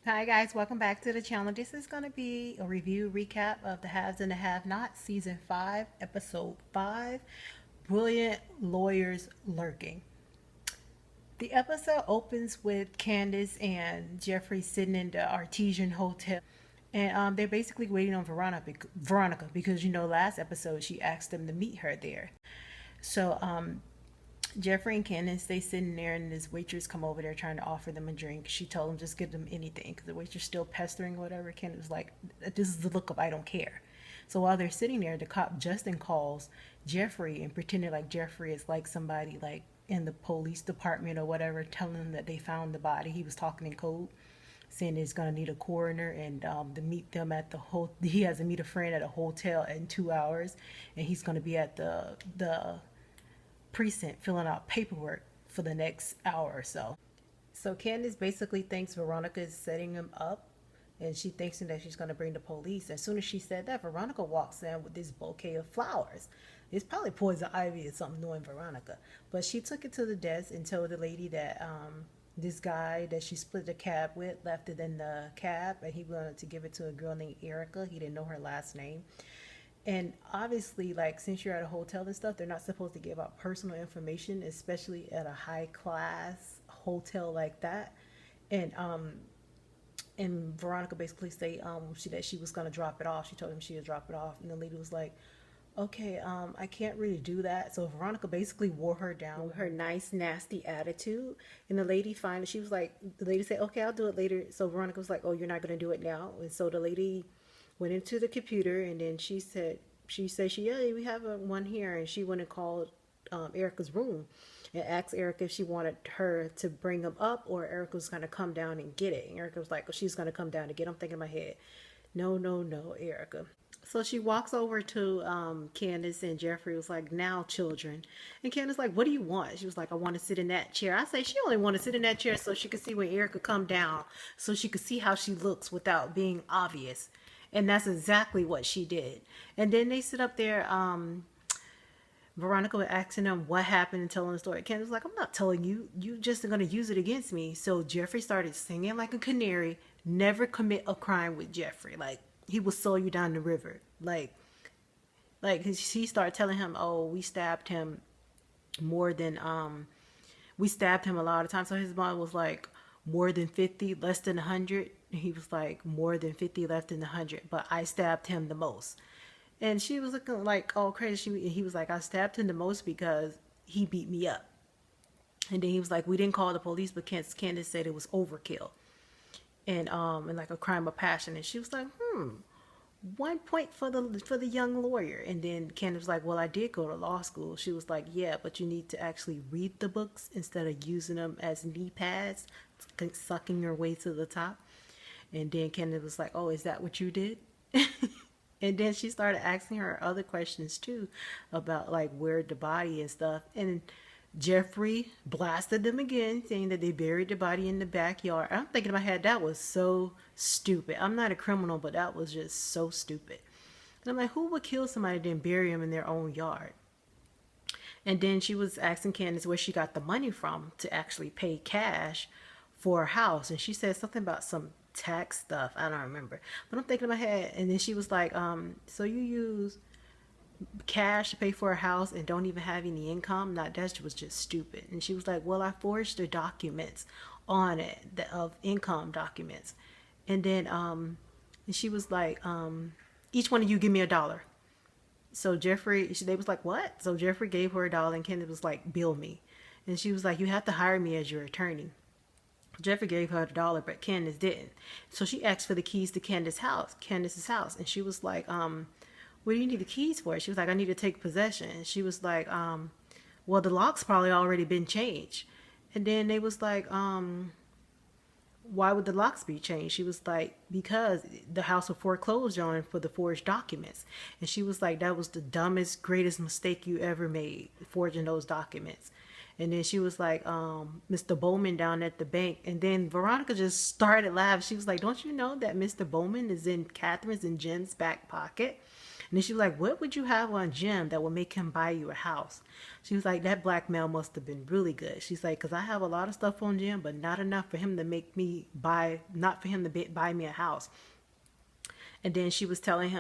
Hi guys, welcome back to the channel. This is going to be a review recap of The Haves and the Have-Nots, Season 5, Episode 5, Brilliant Lawyers Lurking. The episode opens with Candace and Jeffrey sitting in the Artesian Hotel. And they're basically waiting on Veronica because, last episode she asked them to meet her there. So Jeffrey and Candace, they sitting there, and this waitress come over there trying to offer them a drink. She told them just give them anything because the waitress still pestering or whatever. Candace was like, "This is the look of I don't care." So while they're sitting there, the cop Justin calls Jeffrey and pretending like Jeffrey is like somebody like in the police department or whatever, telling them that they found the body. He was talking in code, saying he's gonna need a coroner and to meet them at the whole. He has to meet a friend at a hotel in 2 hours, and he's gonna be at the precinct filling out paperwork for the next hour or so. So Candace basically thinks Veronica is setting him up, and she thinks that she's going to bring the police. As soon as she said that, Veronica walks in with this bouquet of flowers. It's probably poison ivy or something, knowing Veronica. But she took it to the desk and told the lady that this guy that she split the cab with left it in the cab, and he wanted to give it to a girl named Erica. He didn't know her last name. And obviously, like, since you're at a hotel and stuff, they're not supposed to give out personal information, especially at a high class hotel like that. And Veronica basically say that she was gonna drop it off. She told him she would drop it off, and the lady was like, "Okay, I can't really do that." So Veronica basically wore her down with her nice, nasty attitude. And the lady finally, she was like, the lady said, "Okay, I'll do it later." So Veronica was like, "Oh, you're not gonna do it now?" And so the lady went into the computer, and then yeah, we have one here, and she went and called Erica's room and asked Erica if she wanted her to bring him up or Erica was going to come down and get it. And Erica was like, "Oh, she's going to come down to get him." I'm thinking in my head, no, no, no, Erica. So she walks over to Candace, and Jeffrey was like, "Now, children." And Candace like, "What do you want?" She was like, "I want to sit in that chair." I say she only want to sit in that chair so she could see when Erica come down, so she could see how she looks without being obvious. And that's exactly what she did. And then they sit up there. Veronica was asking them what happened and telling the story. Candace was like, "I'm not telling you. You just are going to use it against me." So Jeffrey started singing like a canary. Never commit a crime with Jeffrey. Like, he will slow you down the river. Like she started telling him, "Oh, more than we stabbed him a lot of times." So his mom was like, "More than 50, less than 100." He was like, "More than 50, less than 100, but I stabbed him the most." And she was looking like all crazy. He was like, "I stabbed him the most because he beat me up." And then he was like, "We didn't call the police, but Candace said it was overkill and like a crime of passion." And she was like, 1 point for the young lawyer. And then Candace was like, "Well, I did go to law school." She was like, "Yeah, but you need to actually read the books instead of using them as knee pads, sucking your way to the top." And then Candace was like, "Oh, is that what you did?" And then she started asking her other questions too about like where the body and stuff. And Jeffrey blasted them again, saying that they buried the body in the backyard. I'm thinking in my head, that was so stupid. I'm not a criminal, but that was just so stupid. And I'm like, who would kill somebody and then bury them in their own yard? And then she was asking Candace where she got the money from to actually pay cash for a house. And she said something about some tax stuff. I don't remember. But I'm thinking in my head. And then she was like, "So you use cash to pay for a house and don't even have any income?" Now, that was just stupid. And she was like, "Well, I forged the documents on it, of income documents." And then and she was like, "Each one of you give me $1." So they was like, "What?" So Jeffrey gave her $1, and Kenneth was like, "Bill me." And she was like, "You have to hire me as your attorney." Jeffrey gave her $1, but Candace didn't. So she asked for the keys to Candace's house. And she was like, "What do you need the keys for?" She was like, "I need to take possession." And she was like, "Well, the lock's probably already been changed." And then they was like, "Why would the locks be changed?" She was like, "Because the house was foreclosed on for the forged documents." And she was like, "That was the dumbest, greatest mistake you ever made, forging those documents." And then she was like, "Mr. Bowman down at the bank." And then Veronica just started laughing. She was like, "Don't you know that Mr. Bowman is in Catherine's and Jim's back pocket?" And then she was like, what would you have on Jim that would make him buy you a house? She was like, that blackmail must have been really good. She's like, because I have a lot of stuff on Jim, but not enough for him to make me buy, not for him to buy me a house. And then she was telling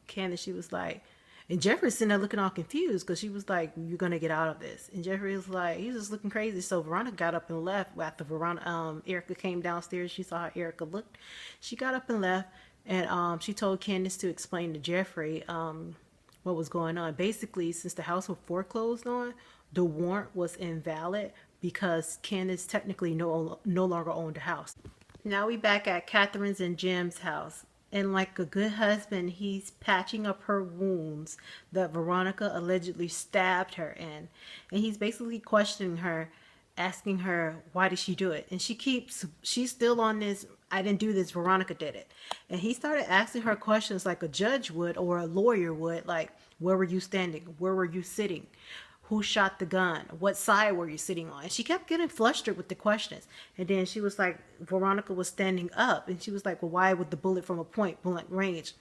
Candace, she was like, and Jeffrey was sitting there looking all confused because she was like, you're going to get out of this. And Jeffrey was like, he was just looking crazy. So Veronica got up and left after Erica came downstairs. She saw how Erica looked. She got up and left. And she told Candace to explain to Jeffrey what was going on. Basically, since the house was foreclosed on, the warrant was invalid because Candace technically no longer owned the house. Now we back at Catherine's and Jim's house. And like a good husband, he's patching up her wounds that Veronica allegedly stabbed her in. And he's basically questioning her, asking her, why did she do it? And she's still on this, I didn't do this, Veronica did it. And he started asking her questions like a judge would or a lawyer would, like, where were you standing? Where were you sitting? Who shot the gun? What side were you sitting on? And she kept getting flustered with the questions. And then she was like, Veronica was standing up. And she was like, well, why would the bullet from a point blank range?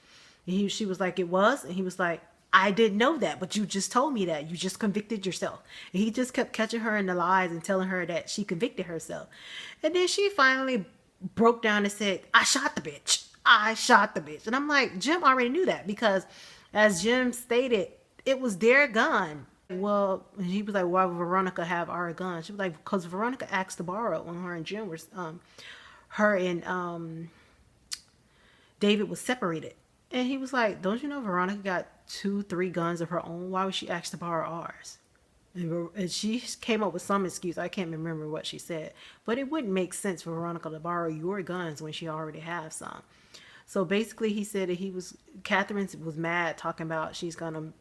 And she was like, it was. And he was like, I didn't know that, but you just told me that. You just convicted yourself. And he just kept catching her in the lies and telling her that she convicted herself. And then she finally broke down and said, I shot the bitch. I shot the bitch. And I'm like, Jim already knew that because as Jim stated, it was their gun. Well, he was like, why would Veronica have our gun? She was like, because Veronica asked to borrow when her and Jim were, her and David was separated. And he was like, don't you know Veronica got 2-3 guns of her own? Why would she ask to borrow ours? And she came up with some excuse. I can't remember what she said. But it wouldn't make sense for Veronica to borrow your guns when she already has some. So basically he said that Catherine was mad, talking about she's gonna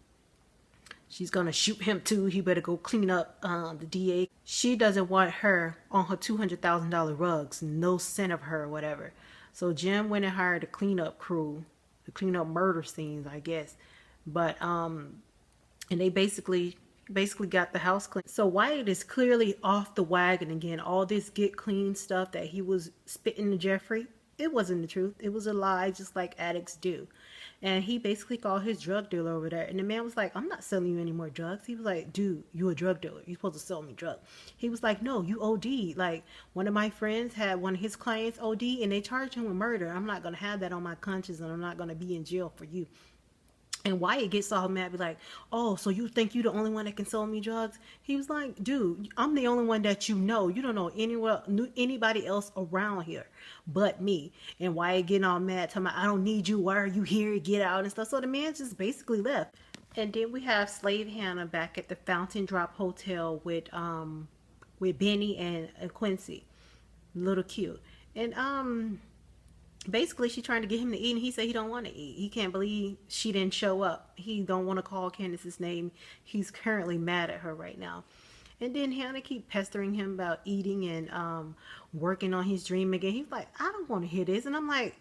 shoot him too. He better go clean up the DA. She doesn't want her on her $200,000 rugs. No scent of her or whatever. So Jim went and hired a cleanup crew to clean up murder scenes, I guess. But and they basically got the house clean. So Wyatt is clearly off the wagon again. All this get clean stuff that he was spitting to Jeffrey, it wasn't the truth. It was a lie, just like addicts do. And he basically called his drug dealer over there. And the man was like, I'm not selling you any more drugs. He was like, dude, you a drug dealer. You're supposed to sell me drugs. He was like, no, you OD. Like, one of my friends had one of his clients OD and they charged him with murder. I'm not going to have that on my conscience and I'm not going to be in jail for you. And Wyatt gets all mad, be like, oh, so you think you the only one that can sell me drugs? He was like, dude, I'm the only one that you know. You don't know anybody else around here but me. And Wyatt getting all mad, talking about, I don't need you. Why are you here? Get out and stuff. So the man just basically left. And then we have Slave Hannah back at the Fountain Drop Hotel with Benny and Quincy. Little cute. And basically she's trying to get him to eat and he said he don't want to eat. He can't believe she didn't show up. He don't want to call Candace's name. He's currently mad at her right now. And then Hannah keep pestering him about eating and working on his dream again. He's like, I don't want to hear this. And I'm like,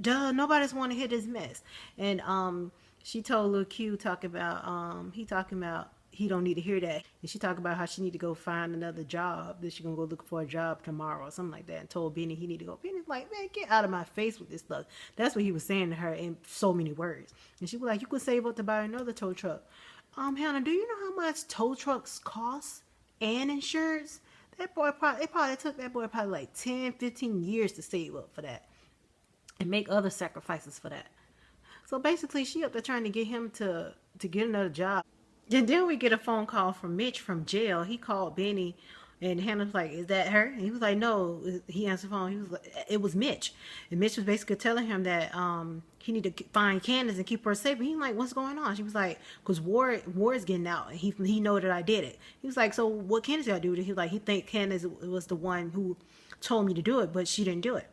duh, nobody's want to hear this mess. And she told Lil Q talking about he don't need to hear that. And she talked about how she need to go find another job, that she gonna go look for a job tomorrow or something like that, and told Benny he need to go. Benny's like, man, get out of my face with this stuff. That's what he was saying to her in so many words. And she was like, you could save up to buy another tow truck. Hannah, do you know how much tow trucks cost and insurance? That boy probably took that boy probably like 10-15 years to save up for that and make other sacrifices for that. So basically she up there trying to get him to get another job. And then we get a phone call from Mitch from jail. He called Benny, and Hannah was like, is that her? And he was like, no. He answered the phone. He was like, it was Mitch. And Mitch was basically telling him that he need to find Candace and keep her safe. And he's like, what's going on? She was like, because Ward's getting out, and he know that I did it. He was like, so what Candace got to do with it? He was like, he think Candace was the one who told me to do it, but she didn't do it.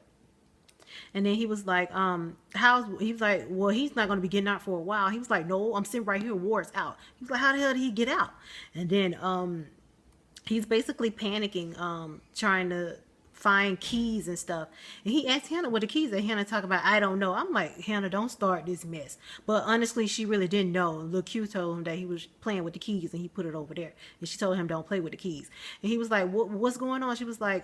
And then he was like, he was like, well, he's not going to be getting out for a while. He was like, no, I'm sitting right here. Ward's out. He was like, how the hell did he get out? And then he's basically panicking, trying to find keys and stuff. And he asked Hannah what the keys are. Hannah talk about, I don't know. I'm like, Hannah, don't start this mess. But honestly, she really didn't know. Lil Q told him that he was playing with the keys and he put it over there. And she told him, don't play with the keys. And he was like, what's going on? She was like,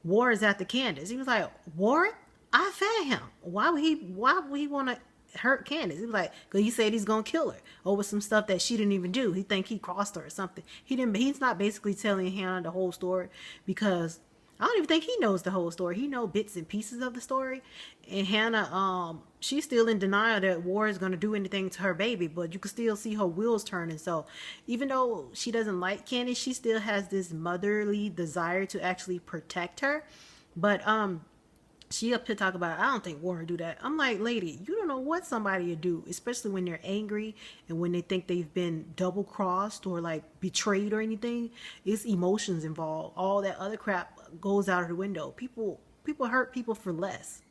Ward is after Candace. He was like, Ward? I fed him. Why would he want to hurt Candace. He was like, because he said he's gonna kill her over some stuff that she didn't even do. He think he crossed her or something. He didn't. He's not basically telling Hannah the whole story, because I don't even think he knows the whole story. He know bits and pieces of the story. And Hannah, she's still in denial that War is going to do anything to her baby, but you can still see her wheels turning. So even though she doesn't like Candace, she still has this motherly desire to actually protect her. But she up to talk about, I don't think Warren do that. I'm like, lady, you don't know what somebody would do, especially when they're angry and when they think they've been double crossed or like betrayed or anything. It's emotions involved. All that other crap goes out of the window. People hurt people for less.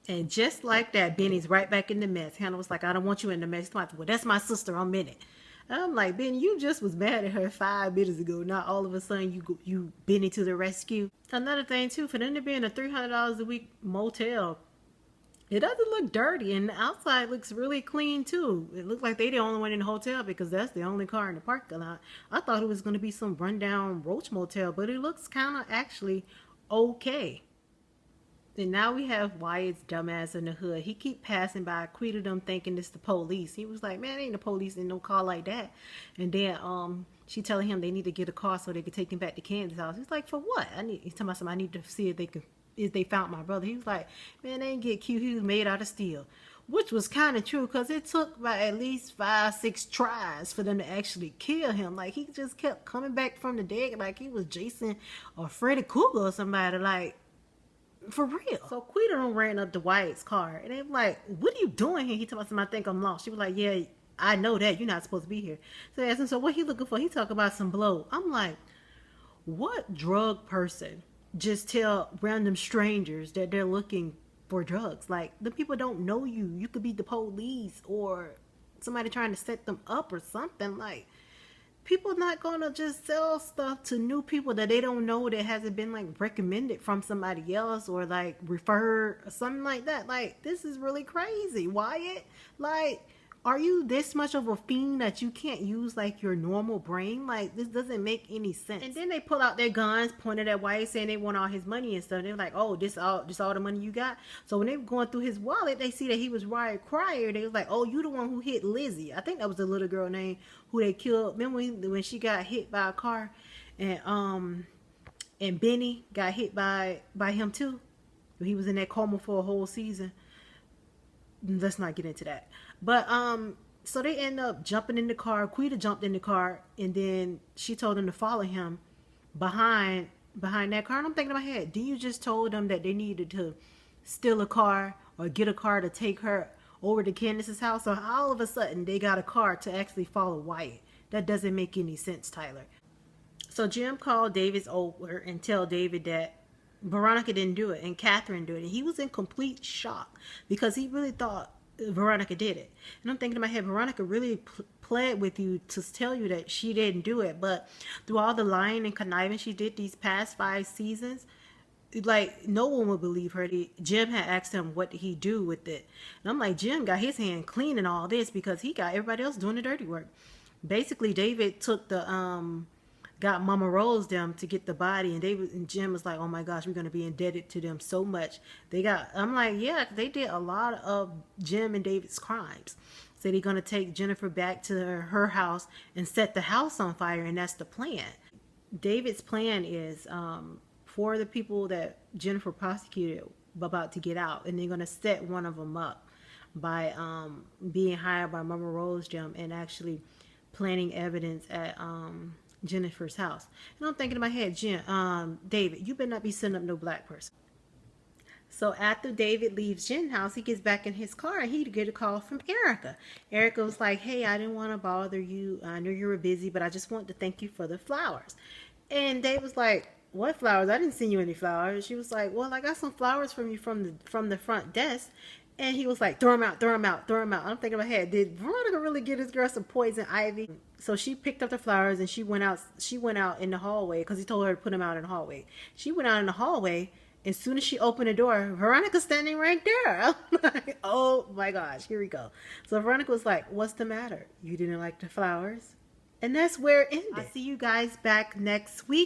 And just like that, Benny's right back in the mess. Hannah was like, I don't want you in the mess. Well, that's my sister. I'm in it. I'm like, Benny, you just was mad at her 5 minutes ago. Not all of a sudden you Benny to the rescue. Another thing too, for them to be in a $300 a week motel, it doesn't look dirty, and the outside looks really clean too. It looks like they the only one in the hotel because that's the only car in the parking lot. I thought it was going to be some rundown roach motel, but it looks kind of actually okay. And now we have Wyatt's dumbass in the hood. He keep passing by, Quita them thinking it's the police. He was like, man, ain't the police in no car like that. And then she telling him they need to get a car so they can take him back to Candace's house. He's like, for what? He's telling myself I need to see if they found my brother. He was like, man, they ain't get cute. He was made out of steel. Which was kind of true, because it took about at least 5-6 tries for them to actually kill him. Like, he just kept coming back from the dead like he was Jason or Freddy Krueger or somebody. Like, for real. So Quita ran up to Wyatt's car, and they were like, what are you doing here? He told me, I think I'm lost. She was like, yeah, I know that. You're not supposed to be here. So they asked him, so what he looking for? He talk about some blow. I'm like, what drug person just tell random strangers that they're looking for drugs? Like, the people don't know you. You could be the police or somebody trying to set them up or something. Like, people not gonna just sell stuff to new people that they don't know, that hasn't been like recommended from somebody else or like referred or something like that. Like, this is really crazy. Wyatt, like, are you this much of a fiend that you can't use like your normal brain? Like, this doesn't make any sense. And then they pull out their guns, pointed at Wyatt, saying they want all his money and stuff. They're like, oh, this all the money you got? So when they were going through his wallet, they see that he was Wyatt Cryer. They was like, oh, you the one who hit Lizzie. I think that was the little girl name who they killed. Remember when she got hit by a car, and Benny got hit by him too? He was in that coma for a whole season. Let's not get into that. But so they end up jumping in the car. Quita jumped in the car, and then she told them to follow him behind that car. And I'm thinking in my head, you just told them that they needed to steal a car or get a car to take her over to Candace's house? So all of a sudden they got a car to actually follow Wyatt. That doesn't make any sense, Tyler. So Jim called David's over and tell David that Veronica didn't do it and Catherine did it. And he was in complete shock because he really thought Veronica did it. And I'm thinking in my head, Veronica really pled with you to tell you that she didn't do it. But through all the lying and conniving she did these past 5 seasons, like, no one would believe her. Jim had asked him what did he do with it. And I'm like, Jim got his hand clean in all this because he got everybody else doing the dirty work. Basically, David took the got Mama Rose them to get the body, and Jim was like, oh my gosh, we're going to be indebted to them so much. I'm like, yeah, they did a lot of Jim and David's crimes. So they're going to take Jennifer back to her house and set the house on fire, and that's the plan. David's plan is for the people that Jennifer prosecuted about to get out, and they're going to set one of them up by being hired by Mama Rose Jim and actually planting evidence at Jennifer's house. And I'm thinking in my head, David, you better not be sending up no black person. So after David leaves Jen's house, he gets back in his car and he get a call from Erica. Erica was like, hey, I didn't want to bother you. I know you were busy, but I just wanted to thank you for the flowers. And Dave was like, what flowers? I didn't send you any flowers. She was like, well, I got some flowers from you from the front desk. And he was like, throw them out, throw them out, throw them out. I'm thinking in my head, did Veronica really get this girl some poison ivy? So she picked up the flowers and she went out in the hallway because he told her to put them out in the hallway. She went out in the hallway. As soon as she opened the door, Veronica's standing right there. I'm like, oh my gosh, here we go. So Veronica was like, what's the matter? You didn't like the flowers? And that's where it ended. I'll see you guys back next week.